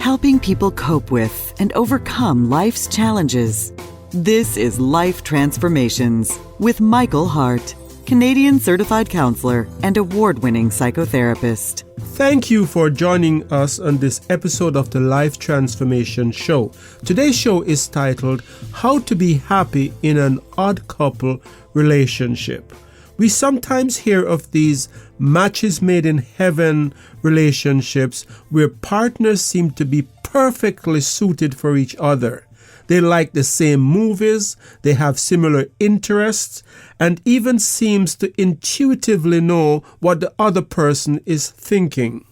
helping people cope with and overcome life's challenges. This is Life Transformations with Michael Hart, Canadian Certified Counselor and award-winning psychotherapist. Thank you for joining us on this episode of the Life Transformation Show. Today's show is titled, How to Be Happy in an Odd Couple Relationship. We sometimes hear of these matches made in heaven relationships where partners seem to be perfectly suited for each other. They like the same movies, they have similar interests, and even seems to intuitively know what the other person is thinking.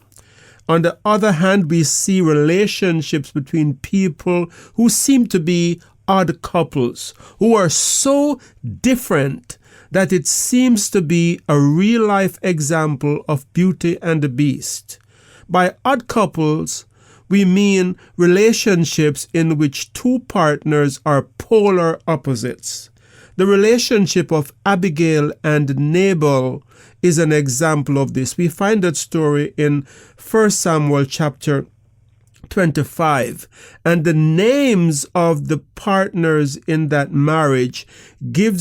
On the other hand, we see relationships between people who seem to be odd couples, who are so different that it seems to be a real-life example of Beauty and the Beast. By odd couples, we mean relationships in which two partners are polar opposites. The relationship of Abigail and Nabal is an example of this. We find that story in 1 Samuel chapter 25, and the names of the partners in that marriage give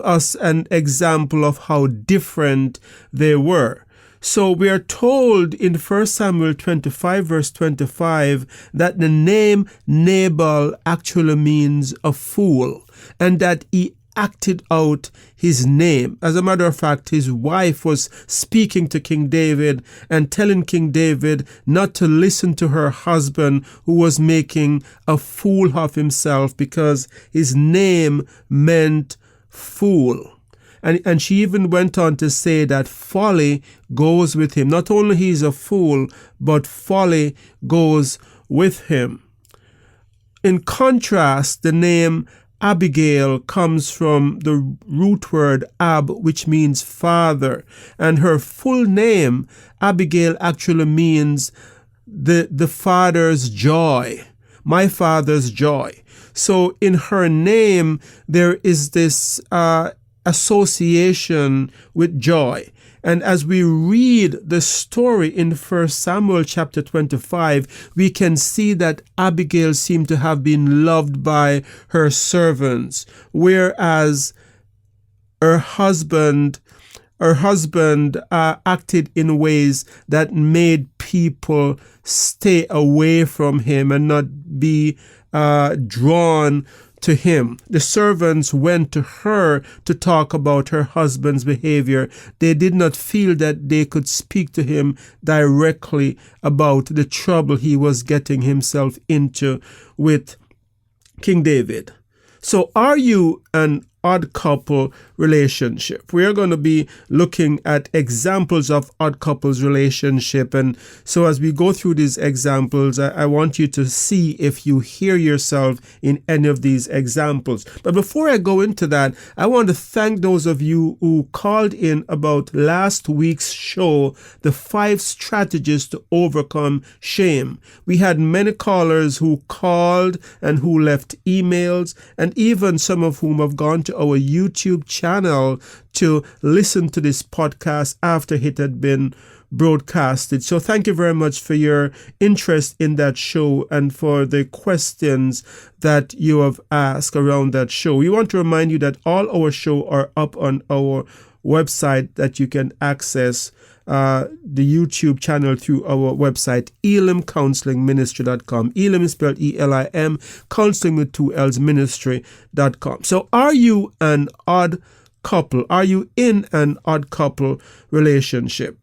us an example of how different they were. So we are told in 1 Samuel 25 verse 25 that the name Nabal actually means a fool, and that he acted out his name. As a matter of fact, his wife was speaking to King David and telling King David not to listen to her husband, who was making a fool of himself because his name meant fool. And she even went on to say that folly goes with him. Not only he is a fool, but folly goes with him. In contrast, the name Abigail comes from the root word ab, which means father. And her full name, Abigail, actually means the father's joy, my father's joy. So in her name, there is this association with joy. And as we read the story in 1 Samuel chapter 25, we can see that Abigail seemed to have been loved by her servants, whereas her husband acted in ways that made people stay away from him and not be drawn to him. The servants went to her to talk about her husband's behavior. They did not feel that they could speak to him directly about the trouble he was getting himself into with King David. So are you an odd couple relationship? We are going to be looking at examples of odd couples relationship. And so as we go through these examples, I want you to see if you hear yourself in any of these examples. But before I go into that, I want to thank those of you who called in about last week's show, the 5 strategies to overcome shame. We had many callers who called and who left emails, and even some of whom have gone to our YouTube channel to listen to this podcast after it had been broadcasted. So thank you very much for your interest in that show and for the questions that you have asked around that show. We want to remind you that all our shows are up on our website, that you can access the YouTube channel through our website, elimcounselingministry.com. Elim is spelled E-L-I-M, counseling with 2 L's, ministry.com. So are you an odd couple? Are you in an odd couple relationship?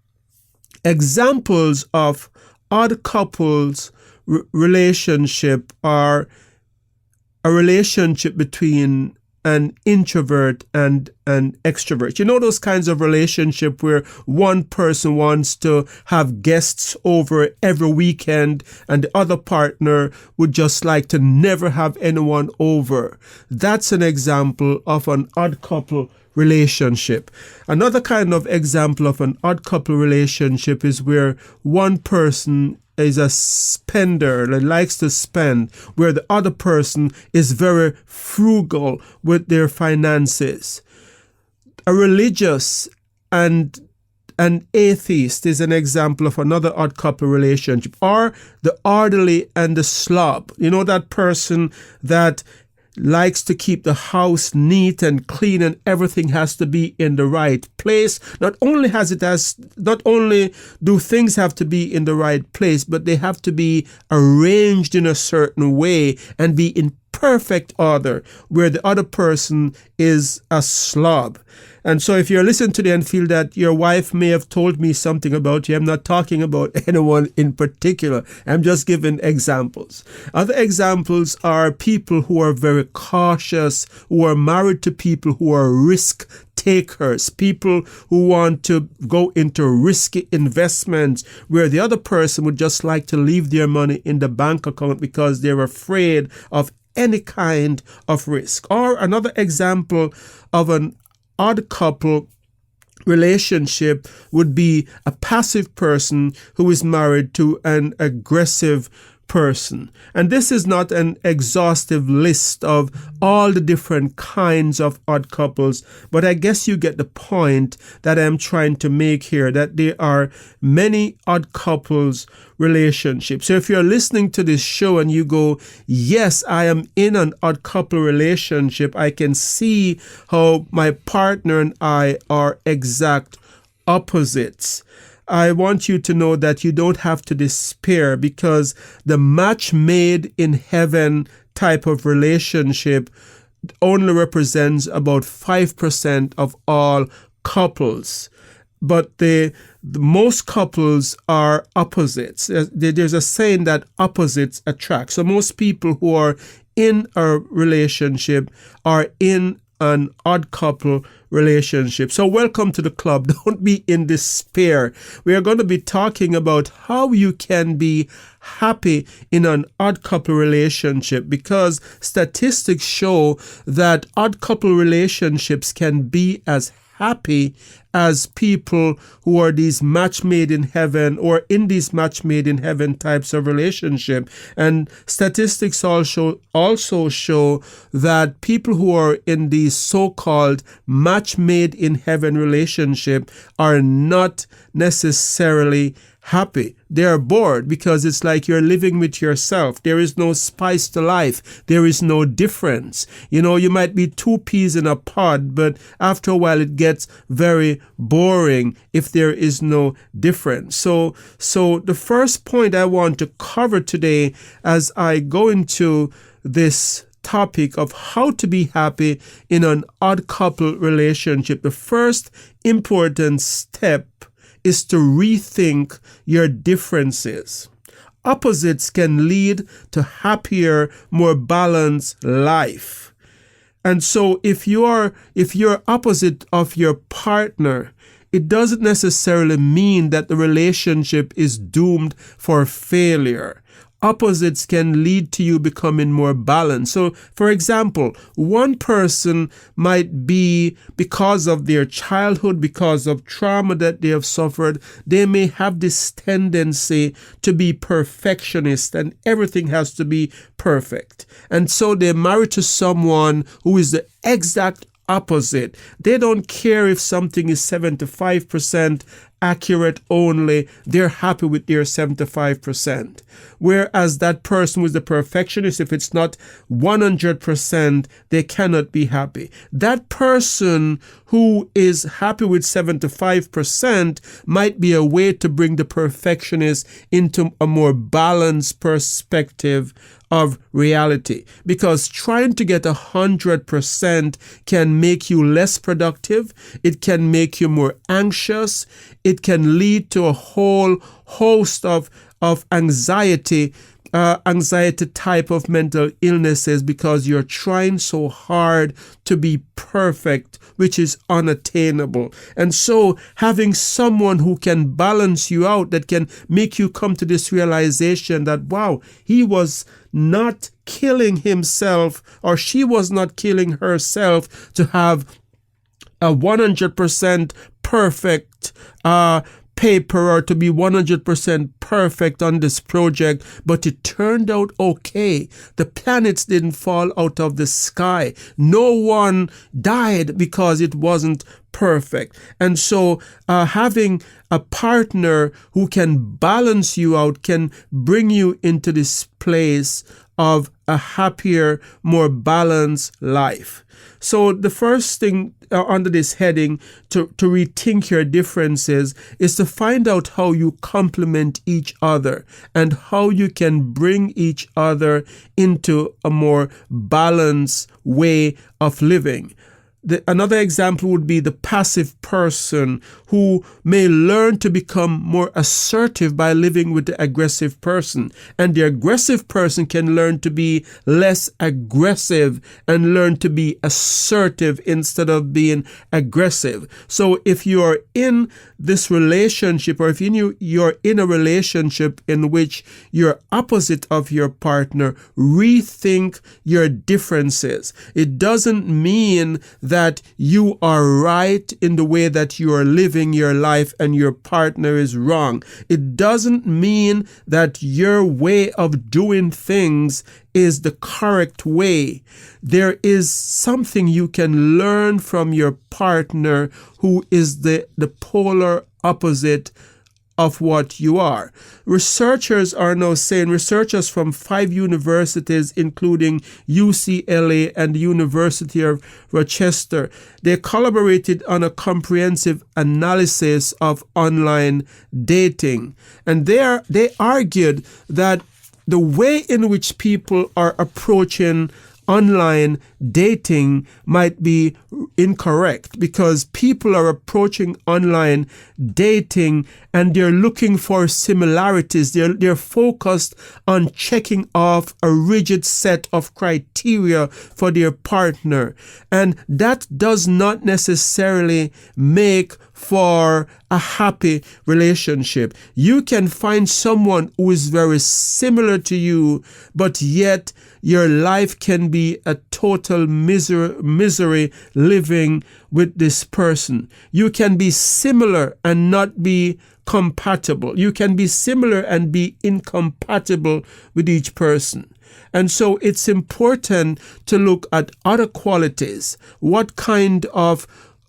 Examples of odd couples relationship are a relationship between an introvert and an extrovert. You know those kinds of relationship where one person wants to have guests over every weekend and the other partner would just like to never have anyone over. That's an example of an odd couple relationship. Another kind of example of an odd couple relationship is where one person is a spender that likes to spend, where the other person is very frugal with their finances. A religious and An atheist is an example of another odd couple relationship. Or the orderly and the slob. You know, that person that likes to keep the house neat and clean and everything has to be in the right place. Not only do things have to be in the right place, but they have to be arranged in a certain way and be in perfect order, where the other person is a slob. And so if you're listening today and feel that your wife may have told me something about you, I'm not talking about anyone in particular. I'm just giving examples. Other examples are people who are very cautious, who are married to people who are risk takers, people who want to go into risky investments where the other person would just like to leave their money in the bank account because they're afraid of any kind of risk. Or another example of an odd couple relationship would be a passive person who is married to an aggressive person. And this is not an exhaustive list of all the different kinds of odd couples, but I guess you get the point that I'm trying to make here, that there are many odd couples relationships. So if you're listening to this show and you go, yes, I am in an odd couple relationship, I can see how my partner and I are exact opposites. I want you to know that you don't have to despair, because the match made in heaven type of relationship only represents about 5% of all couples. But the most couples are opposites. There's a saying that opposites attract. So most people who are in a relationship are in an odd couple relationship. So welcome to the club. Don't be in despair. We are going to be talking about how you can be happy in an odd couple relationship, because statistics show that odd couple relationships can be as happy as people who are these match made in heaven or in these match made in heaven types of relationship. And statistics also show that people who are in these so-called match made in heaven relationship are not necessarily happy. They are bored, because it's like you're living with yourself. There is no spice to life. There is no difference. You know, you might be two peas in a pod, but after a while it gets very boring if there is no difference. So the first point I want to cover today as I go into this topic of how to be happy in an odd couple relationship, the first important step is to rethink your differences. Opposites can lead to happier, more balanced life. And so if you're opposite of your partner, it doesn't necessarily mean that the relationship is doomed for failure. Opposites can lead to you becoming more balanced. So, for example, one person might be, because of their childhood, because of trauma that they have suffered, they may have this tendency to be perfectionist and everything has to be perfect. And so they're married to someone who is the exact opposite. They don't care if something is 75% accurate only. They're happy with their 75%. Whereas that person who's the perfectionist, if it's not 100%, they cannot be happy. That person who is happy with 75% might be a way to bring the perfectionist into a more balanced perspective of reality, because trying to get 100% can make you less productive. It can make you more anxious. It can lead to a whole host of anxiety type of mental illnesses, because you're trying so hard to be perfect, which is unattainable. And so having someone who can balance you out, that can make you come to this realization that, wow, he was not killing himself, or she was not killing herself to have a 100% perfect paper, or to be 100% perfect on this project, but it turned out okay. The planets didn't fall out of the sky. No one died because it wasn't perfect. And so having a partner who can balance you out can bring you into this place of a happier, more balanced life. So the first thing under this heading to rethink your differences is to find out how you complement each other and how you can bring each other into a more balanced way of living. Another example would be the passive person who may learn to become more assertive by living with the aggressive person. And the aggressive person can learn to be less aggressive and learn to be assertive instead of being aggressive. So if you are in this relationship, or if you're in a relationship in which you're opposite of your partner, rethink your differences. It doesn't mean that you are right in the way that you are living your life and your partner is wrong. It doesn't mean that your way of doing things is the correct way. There is something you can learn from your partner who is the polar opposite of what you are. Researchers are now saying, researchers from 5 universities, including UCLA and the University of Rochester, they collaborated on a comprehensive analysis of online dating. And they argued that the way in which people are approaching online dating might be incorrect, because people are approaching online dating and they're looking for similarities. They're focused on checking off a rigid set of criteria for their partner. And that does not necessarily make for a happy relationship. You can find someone who is very similar to you, but yet your life can be a total misery living with this person. You can be similar and not be compatible. You can be similar and be incompatible with each person. And so it's important to look at other qualities. What kind of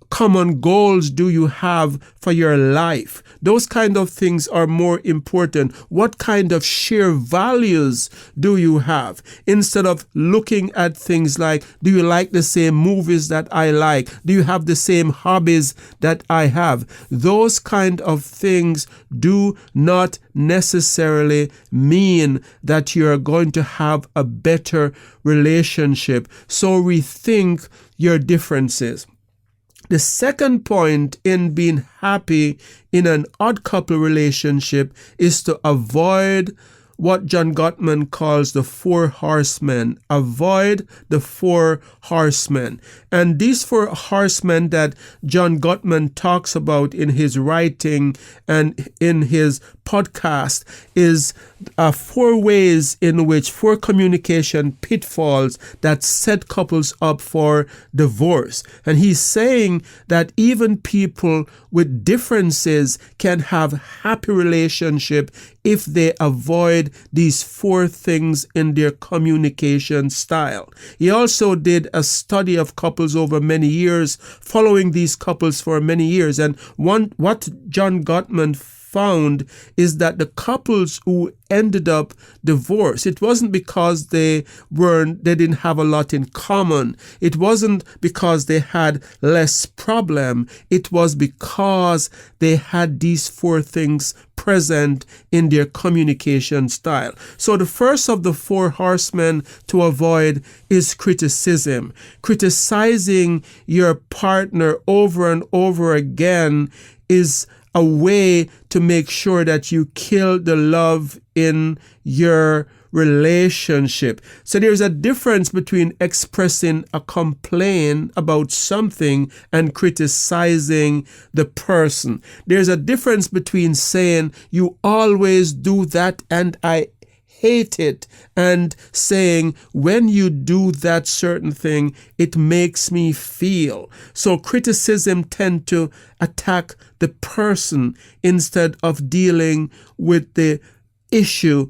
common goals do you have for your life? Those kind of things are more important. What kind of shared values do you have? Instead of looking at things like, do you like the same movies that I like? Do you have the same hobbies that I have? Those kind of things do not necessarily mean that you are going to have a better relationship. So rethink your differences. The second point in being happy in an odd couple relationship is to avoid what John Gottman calls the 4 horsemen. Avoid the 4 horsemen. And these 4 horsemen that John Gottman talks about in his writing and in his podcast is 4 ways in which 4 communication pitfalls that set couples up for divorce. And he's saying that even people with differences can have happy relationship if they avoid these 4 things in their communication style. He also did a study of couples over many years, following these couples for many years. And what John Gottman found is that the couples who ended up divorced, it wasn't because they didn't have a lot in common. It wasn't because they had less problem. It was because they had these 4 things present in their communication style. So the first of the 4 horsemen to avoid is criticism. Criticizing your partner over and over again is a way to make sure that you kill the love in your relationship. So there's a difference between expressing a complaint about something and criticizing the person. There's a difference between saying, you always do that and I hate it, and saying, when you do that certain thing, it makes me feel. So criticism tends to attack the person instead of dealing with the issue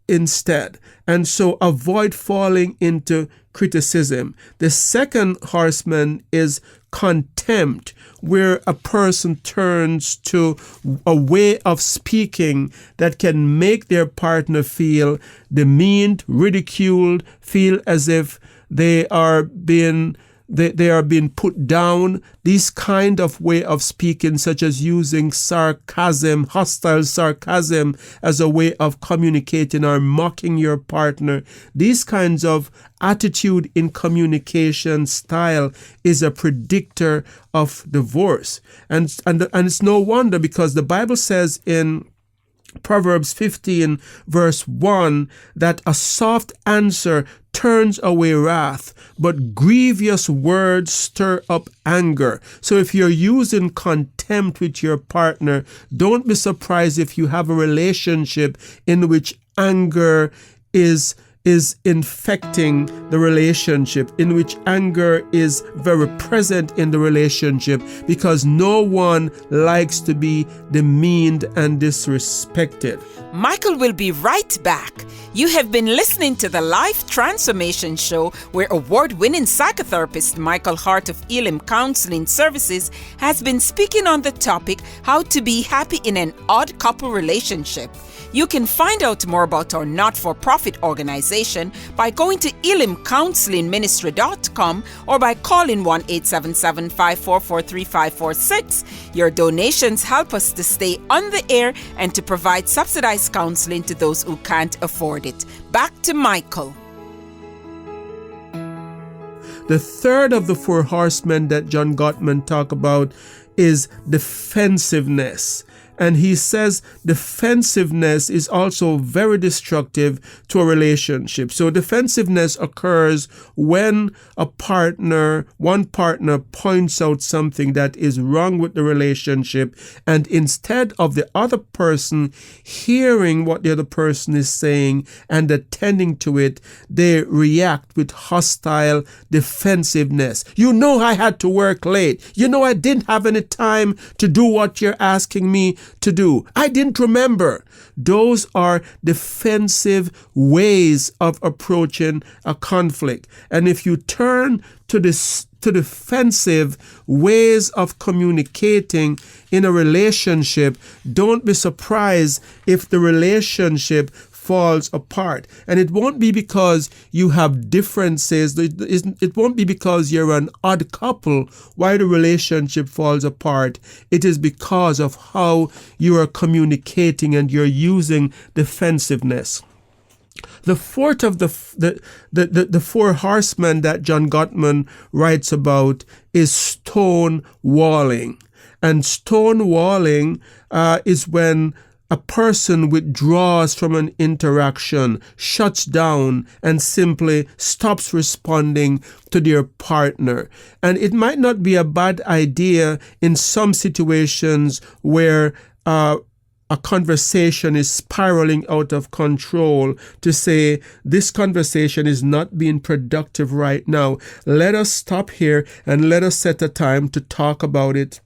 instead. And so avoid falling into criticism. The second horseman is contempt, where a person turns to a way of speaking that can make their partner feel demeaned, ridiculed, feel as if they are being put down. This kind of way of speaking, such as using sarcasm, hostile sarcasm, as a way of communicating or mocking your partner, these kinds of attitude in communication style is a predictor of divorce. And it's no wonder, because the Bible says in Proverbs 15 verse 1 that a soft answer turns away wrath, but grievous words stir up anger. So if you're using contempt with your partner, don't be surprised if you have a relationship in which anger is infecting the relationship, in which anger is very present in the relationship, because no one likes to be demeaned and disrespected. Michael will be right back. You have been listening to the Life Transformation Show, where award-winning psychotherapist Michael Hart of Elim Counseling Services has been speaking on the topic, how to be happy in an odd couple relationship. You can find out more about our not-for-profit organization by going to elimcounselingministry.com or by calling 1-877-544-3546. Your donations help us to stay on the air and to provide subsidized counseling to those who can't afford it. Back to Michael. The third of the four horsemen that John Gottman talked about is defensiveness. And he says defensiveness is also very destructive to a relationship. So defensiveness occurs when one partner points out something that is wrong with the relationship, and instead of the other person hearing what the other person is saying and attending to it, they react with hostile defensiveness. You know, I had to work late. You know, I didn't have any time to do what you're asking me to do. I didn't remember. Those are defensive ways of approaching a conflict. And if you turn to defensive ways of communicating in a relationship, don't be surprised if the relationship falls apart. And it won't be because you have differences. It won't be because you're an odd couple why the relationship falls apart. It is because of how you are communicating and you're using defensiveness. The fourth of the four horsemen that John Gottman writes about is stonewalling. And stonewalling is when a person withdraws from an interaction, shuts down, and simply stops responding to their partner. And it might not be a bad idea in some situations where a conversation is spiraling out of control to say, this conversation is not being productive right now. Let us stop here and let us set a time to talk about it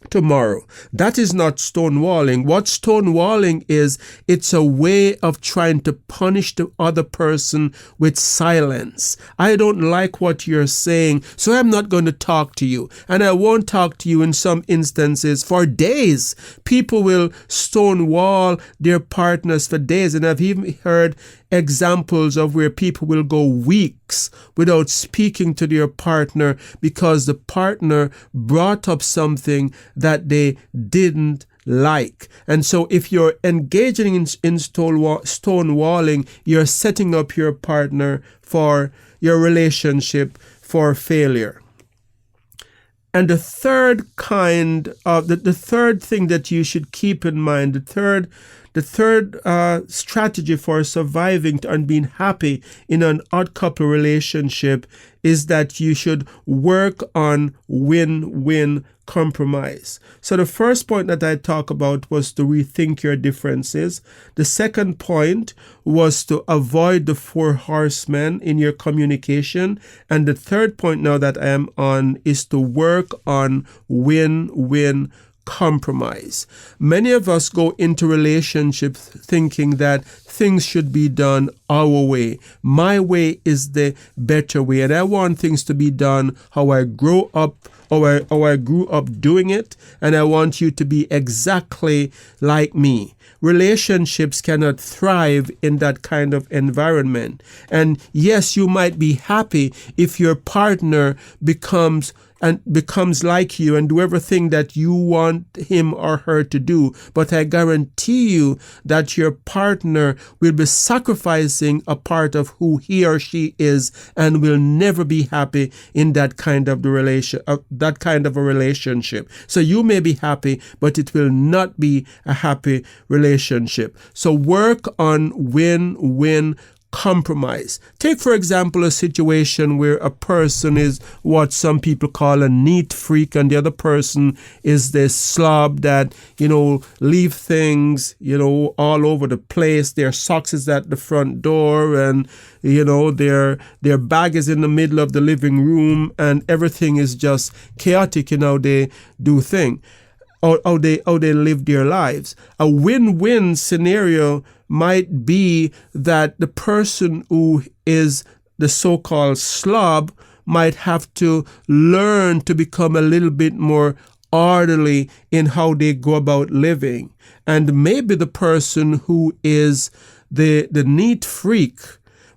tomorrow. That is not stonewalling. What stonewalling is, it's a way of trying to punish the other person with silence. I don't like what you're saying, so I'm not going to talk to you. And I won't talk to you in some instances for days. People will stonewall their partners for days. And I've even heard examples of where people will go weeks without speaking to their partner because the partner brought up something that they didn't like. And so if you're engaging in stonewalling, you're setting up your partner for your relationship for failure. And the third thing that you should keep in mind, the third strategy for surviving and being happy in an odd couple relationship is that you should work on win-win compromise. So the first point that I talked about was to rethink your differences. The second point was to avoid the four horsemen in your communication. And the third point now that I am on is to work on win-win compromise. Many of us go into relationships thinking that things should be done our way. My way is the better way, and I want things to be done how I grew up doing it, and I want you to be exactly like me. Relationships cannot thrive in that kind of environment. And yes, you might be happy if your partner becomes like you and do everything that you want him or her to do. But I guarantee you that your partner will be sacrificing a part of who he or she is and will never be happy in that kind of a relationship. So you may be happy, but it will not be a happy relationship. So work on win-win compromise. Take, for example, a situation where a person is what some people call a neat freak and the other person is this slob that, leave things, all over the place. Their socks is at the front door and, their bag is in the middle of the living room and everything is just chaotic in how they do things. How they live their lives. A win-win scenario might be that the person who is the so-called slob might have to learn to become a little bit more orderly in how they go about living. And maybe the person who is the neat freak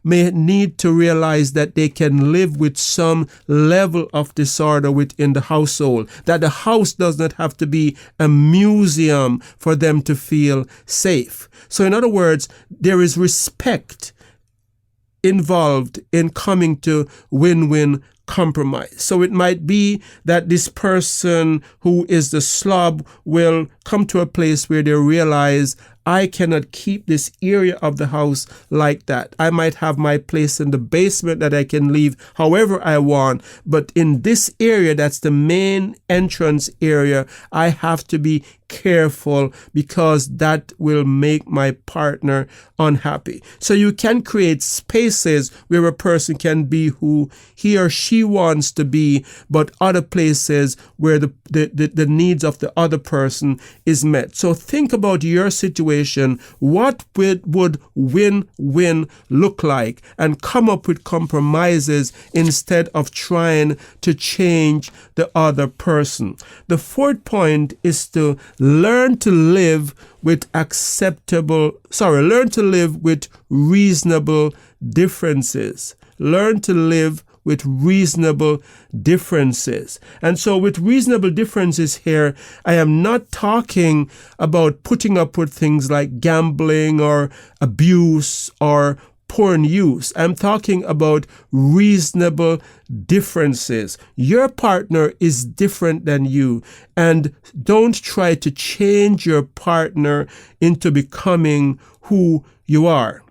may need to realize that they can live with some level of disorder within the household, that the house does not have to be a museum for them to feel safe. So in other words, there is respect involved in coming to win-win compromise. So it might be that this person who is the slob will come to a place where they realize, I cannot keep this area of the house like that. I might have my place in the basement that I can leave however I want, but in this area, that's the main entrance area, I have to be careful because that will make my partner unhappy. So you can create spaces where a person can be who he or she wants to be, but other places where the needs of the other person is met. So think about your situation. What would win-win look like? And come up with compromises instead of trying to change the other person. The fourth point is to learn to live with reasonable differences. Learn to live with reasonable differences. And so with reasonable differences here, I am not talking about putting up with things like gambling or abuse or porn use. I'm talking about reasonable differences. Your partner is different than you, and don't try to change your partner into becoming who you are.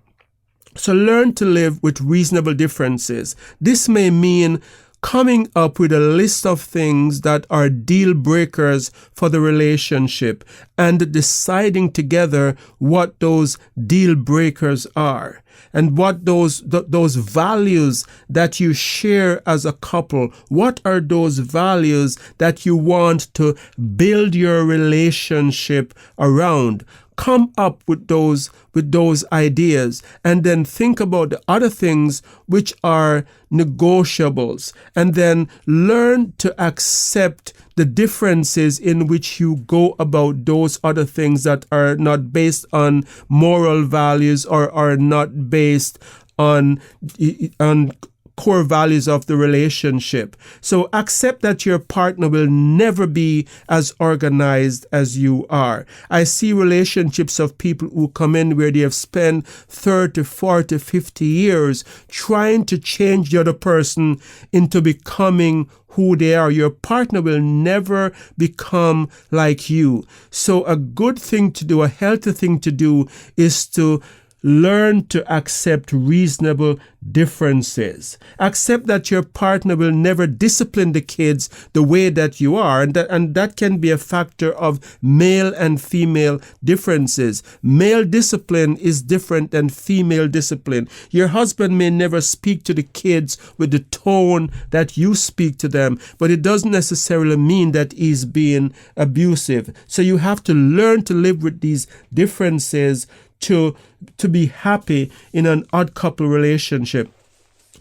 So learn to live with reasonable differences. This may mean coming up with a list of things that are deal breakers for the relationship and deciding together what those deal breakers are and what those values that you share as a couple. What are those values that you want to build your relationship around? Come up with those ideas and then think about the other things which are negotiables, and then learn to accept the differences in which you go about those other things that are not based on moral values or are not based on core values of the relationship. So accept that your partner will never be as organized as you are. I see relationships of people who come in where they have spent 30, 40, 50 years trying to change the other person into becoming who they are. Your partner will never become like you. So a good thing to do, a healthy thing to do, is to learn to accept reasonable differences. Accept that your partner will never discipline the kids the way that you are, and that can be a factor of male and female differences. Male discipline is different than female discipline. Your husband may never speak to the kids with the tone that you speak to them, but it doesn't necessarily mean that he's being abusive. So you have to learn to live with these differences to be happy in an odd couple relationship.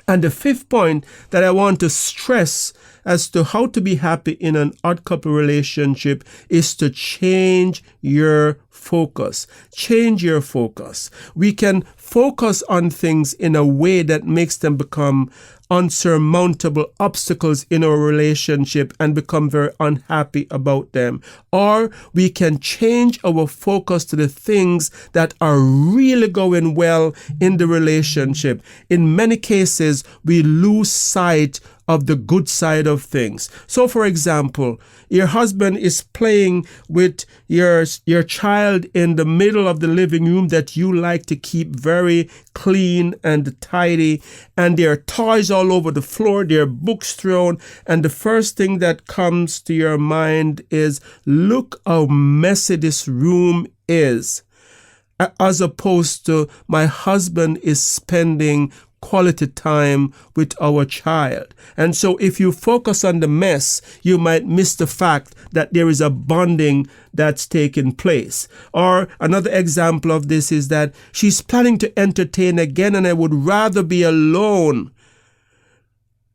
And the fifth point that I want to stress as to how to be happy in an odd couple relationship is to change your focus. Change your focus. We can focus on things in a way that makes them become unsurmountable obstacles in our relationship and become very unhappy about them. Or we can change our focus to the things that are really going well in the relationship. In many cases, we lose sight of the good side of things. So, for example, your husband is playing with your child in the middle of the living room that you like to keep very clean and tidy, and there are toys all over the floor, there are books thrown, and the first thing that comes to your mind is, look how messy this room is, as opposed to my husband is spending quality time with our child. And so if you focus on the mess, you might miss the fact that there is a bonding that's taking place. Or another example of this is that she's planning to entertain again, and I would rather be alone.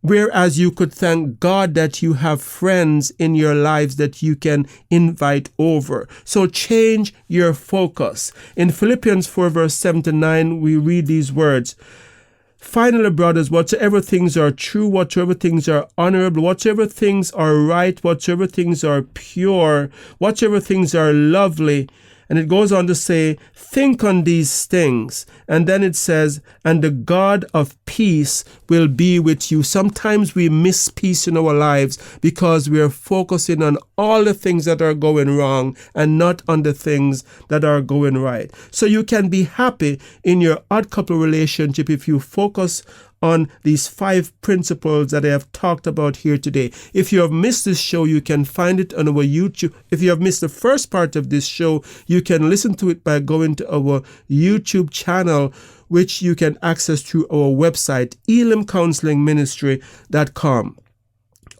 Whereas you could thank God that you have friends in your lives that you can invite over. So change your focus. In Philippians 4 verse 7 to 9, we read these words. Finally, brothers, whatsoever things are true, whatsoever things are honorable, whatsoever things are right, whatsoever things are pure, whatsoever things are lovely. And it goes on to say, think on these things. And then it says, and the God of peace will be with you. Sometimes we miss peace in our lives because we are focusing on all the things that are going wrong and not on the things that are going right. So you can be happy in your odd couple relationship if you focus on these 5 principles that I have talked about here today. If you have missed this show, you can find it on our YouTube. If you have missed the first part of this show, you can listen to it by going to our YouTube channel, which you can access through our website, elimcounselingministry.com.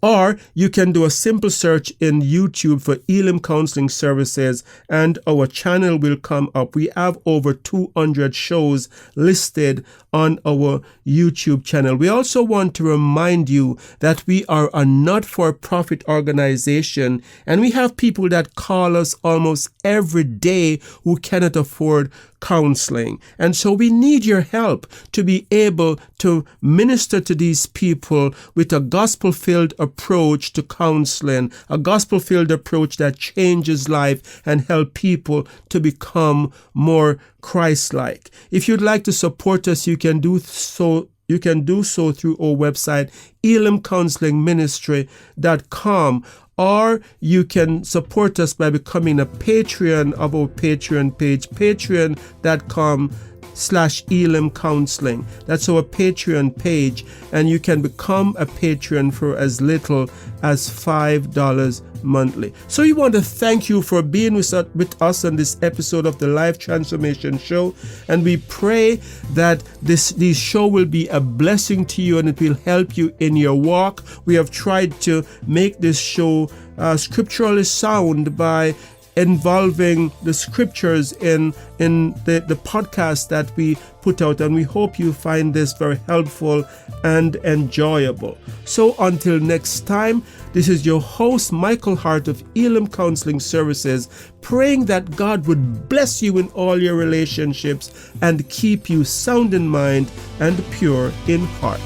Or you can do a simple search in YouTube for Elim Counseling Services and our channel will come up. We have over 200 shows listed on our YouTube channel. We also want to remind you that we are a not-for-profit organization, and we have people that call us almost every day who cannot afford counseling. And so we need your help to be able to minister to these people with a gospel-filled approach to counseling, a gospel-filled approach that changes life and help people to become more Christ-like. If you'd like to support us, you can do so through our website, elimcounselingministry.com. Or you can support us by becoming a Patreon of our Patreon page, patreon.com/Elim Counseling. That's our Patreon page, and you can become a patron for as little as $5 monthly. So we want to thank you for being with us on this episode of the Life Transformation Show, and we pray that this show will be a blessing to you and it will help you in your walk. We have tried to make this show scripturally sound by involving the scriptures in the podcast that we put out, and we hope you find this very helpful and enjoyable. So until next time, this is your host, Michael Hart of Elim Counseling Services, praying that God would bless you in all your relationships and keep you sound in mind and pure in heart.